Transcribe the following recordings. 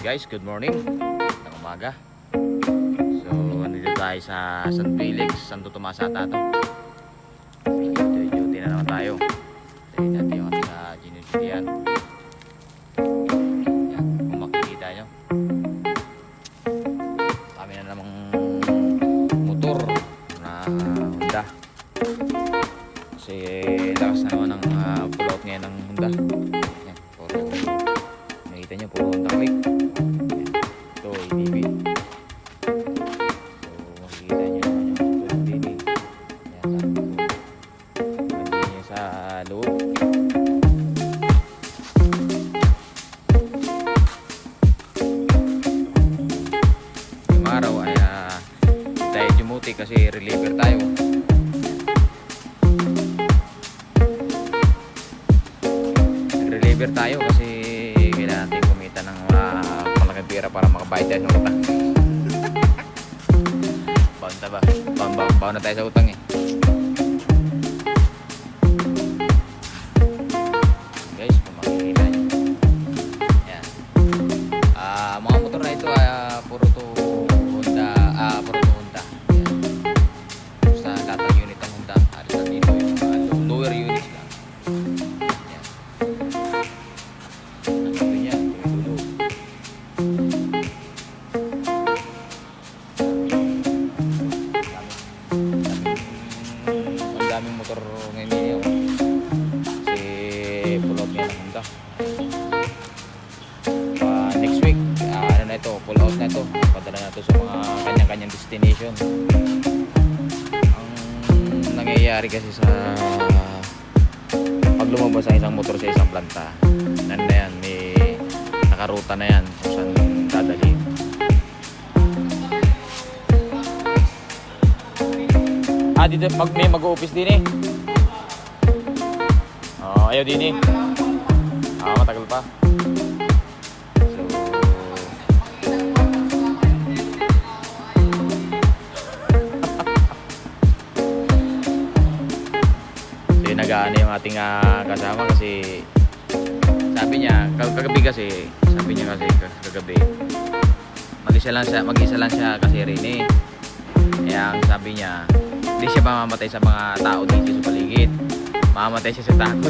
Guys, good morning. Magandang umaga. So, nandito tayo sa San Felix, Santo Tomas ata to. Duty na naman tayo. Tayo natin yung ating ginujulian. Yan, kung makikita nyo. Kami na namang motor na Honda. Kasi lakas na naman ang pull-out ngayon ng Honda. Yan, puro, nakita nyo, puro Honda Click. Ito, ABB. So, makikita nyo naman yung tulong din eh. Yan, sa loob. Yung araw ay tayo dumuti kasi reliever tayo. Nag-reliever tayo kasi kailangan natin kumita ng malaking pera para makabayad tayo sa utang. Baon na tayo sa utang eh. Guys, kung makikita nyo. Yan. Mga motor na ito puro to Honda. Puro to Honda. Yan. Sa lahat ng unit ng Honda. Alis na dito yung lower units lang. Yan. Ang sabi niya, tulog. Ang daming motor ngayon niya kasi pull out niya ng Honda. Next week ano na ito, pull out na ito, padala na ito sa mga kanya-kanyang destination. Ang nangyayari kasi sa pag lumabas ang isang motor sa isang planta, nan na yan, may nakaruta na yan kung saan dadalhin. Dito may mag-o-office din eh. Ayaw din eh. Matagal pa. So yun, nag-aano yung ating kasama kasi sabi niya, kagabi kasi, mag-isa lang siya kasi rin eh. Kaya ang sabi niya, hindi siya mamamatay sa mga tao dito sa paligid. Mamamatay siya sa takot.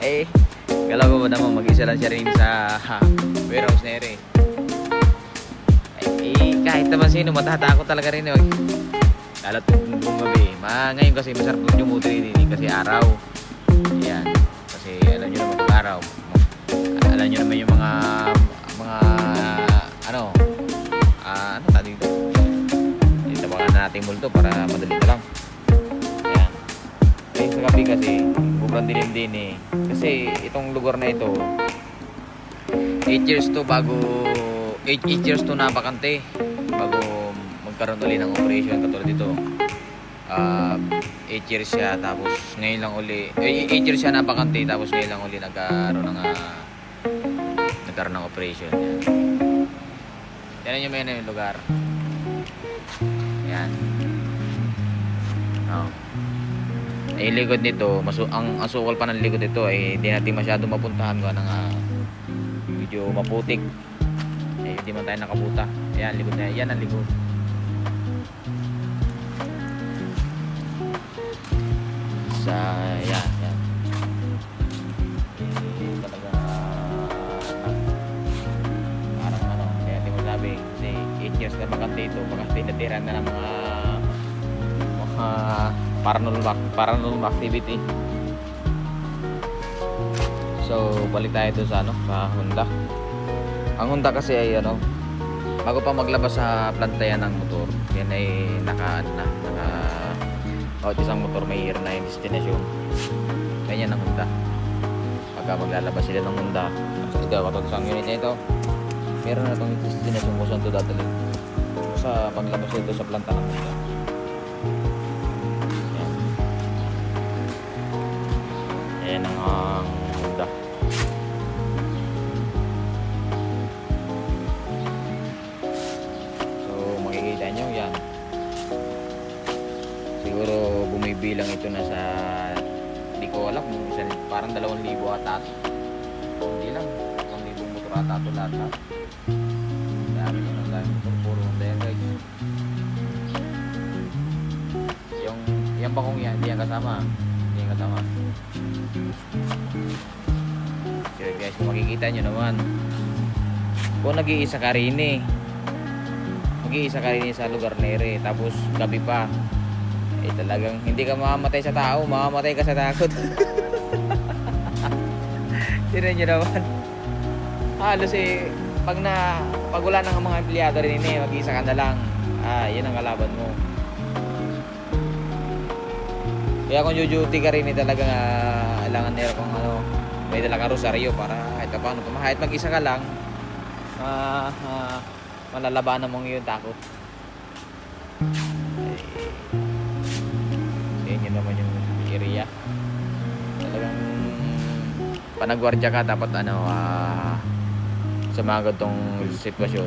Eh, kala ko ba naman mag-isa lang siya rin sa warehouse na rin. Kahit naman sino, matatakot talaga rin. Kalat buong gabi. Ngayon kasi masarap yung motor din kasi araw. Yan. Kasi alam nyo naman pag araw. Alam nyo naman yung mga ano dito. Itawagan na natin multo para madali na lang. Ayan. Eh, sa gabi kasi sobrang dilim din eh. Kasi itong lugar na ito 8 years to napakante bago magkaroon ulit ng operation katulad dito. 8 years siya tapos ngayon lang uli 8 years siya napakante tapos ngayon lang uli nagkaroon ng operation. Yan nyo may yung lugar. Yan. Yung likod nito, ang asukal pa ng likod nito ay hindi natin masyado mapuntahan ko ng medyo maputik. Hindi man tayo nakabuta. Ayan, likod na yan ang likod. Yan. Talaga parang kaya di mo sabi kasi 8 years na bakante ito, baka tinatiran na ng mga paranormal activity. So balik tayo doon sa sa Honda. Ang Honda kasi ay bago pa maglabas sa planta yan ng motor, yan ay bawat isang motor may year na yung destination. Ganyan ang Honda. Pagka maglalabas sila ng Honda, ito katulad sa unit na ito, meron na itong destination kung saan ito dadalhin sa paglabas ito sa planta ng Honda. Ayan ang Honda. So makikita nyo yan. Siguro bumibilang ito na sa, hindi ko alam, parang 2,000 ata. Hindi lang, 1,000 motor ata ito lahat. Dami ito ng dami motor, puro Honda yan guys. Yung bakong yan, hindi yan kasama. Hindi yan kasama. So guys, kung makikita nyo naman, kung nag-iisa ka rin sa lugar na ere, tapos gabi pa, eh talagang hindi ka mamamatay sa tao, mamamatay ka sa takot. Tinan nyo naman, halos pag wala nang mga empleyado rin mag-iisa ka na lang, yun ang kalaban mo. Kaya kung duty ka rin talagang kailangan nila kung may dala ka rosaryo para kahit paano, kahit mag-isa ka lang, malalabanan mo yung takot. Yun naman yung area. Talagang panagwardya ka dapat sa mga ganitong sitwasyon.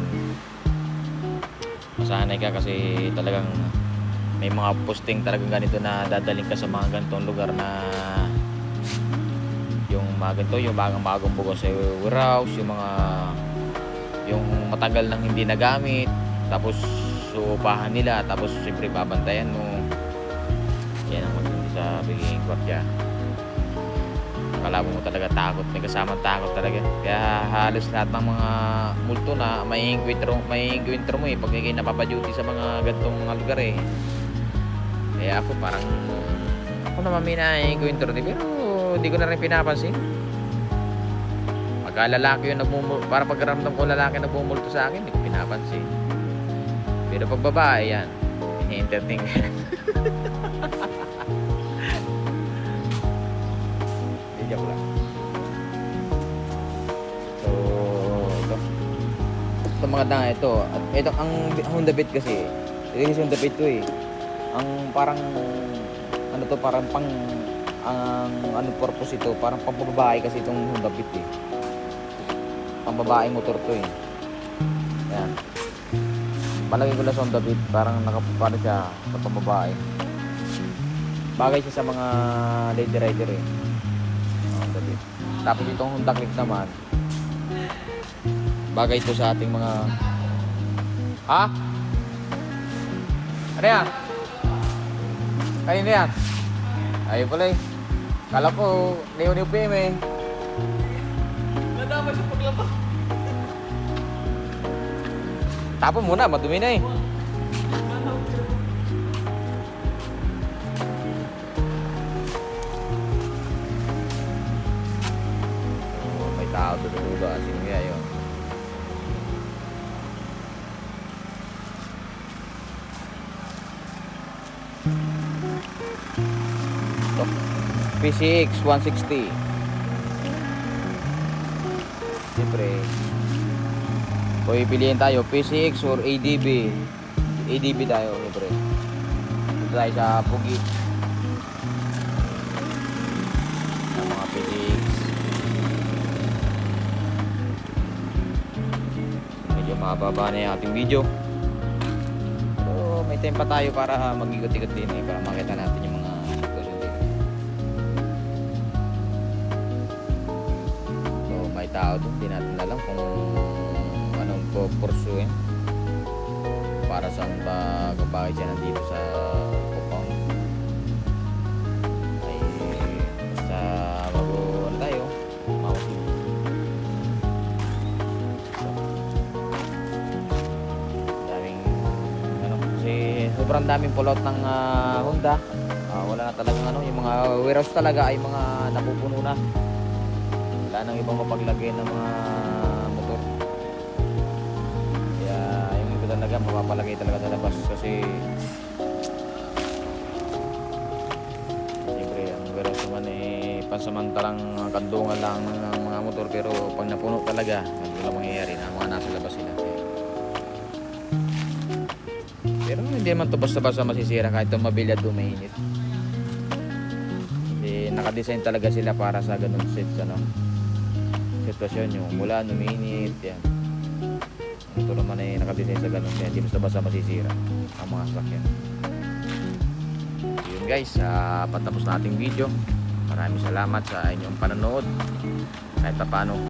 Masanay ka kasi talagang may mga posting talagang ganito na dadaling ka sa mga ganitong lugar na yung mga ganito, yung bagong bugos sa warehouse, yung matagal nang hindi nagamit, tapos suupahan nila, tapos siyempre babantayan mo. Yan ang maganda sa pagiging gwardiya. Kalaban mo talaga takot, may kasamang takot talaga. Kaya halos lahat ng mga multo na may encuentro mo pag kayo napapaduty sa mga ganitong mga lugar Kaya ako naman may na-encuentro pero hindi ko na rin pinapansin. Pagka lalaki yung para pagkaramdam ko lalaki nagbumulto sa akin, hindi ko pinapansin. Pero pag babae yan, i-entertain ka. Joke lang. So, ito mga tanga ito. At ito, ang Honda Beat kasi, ito Honda Beat to ang parang, parang ang purpose ito, parang pambabae kasi itong Honda Beat Pambabae motor to Yan. Palagay ko lang sa Honda Beat, parang nakapapala siya sa pambabae. Bagay siya sa mga lady rider Honda Beat. Tapos itong Honda Click naman, bagay ito sa ating mga ano yan? Kanina yan? Ayun pala kala ko Neo PM nadama siya paglaba. Tapon muna, madumi na may tao dulo asin nga yun. PCX 160. Siyempre kung ipiliin tayo PCX or ADB tayo siyempre. Dito tayo sa Pugi ng mga PCX. Medyo mababa na yung ating video, pero may time pa tayo para mag-ikot-ikot din para makita natin yung mga tao doon. Hindi natin alam kung anong pursuin para saan ba bakit siya nandito sa compound. Ay basta tayo mausip. Daming kasi sobrang daming pulot ng Honda. Wala na talagang yung mga warehouse talaga ay mga napupuno na. Wala nang ibang mapaglagay ng mga motor. Kaya yung iba talaga mapapalagay talaga sa labas kasi siyempre ang warehouse naman pansamantalang kandungan lang ng mga motor, pero pag napuno talaga wala mangyayari na mga nasa labas sila. Pero hindi naman ito basta-basta masisira kahit itong mabilyad o mainit. Nakadesign talaga sila para sa ganun sitwasyon, yung mula uminit yan. Ito naman ay nakadesign sa ganun, kaya hindi basta masisira ang mga sasakyan. Yun guys, patapos na ating video. Maraming salamat sa inyong panonood kahit paano.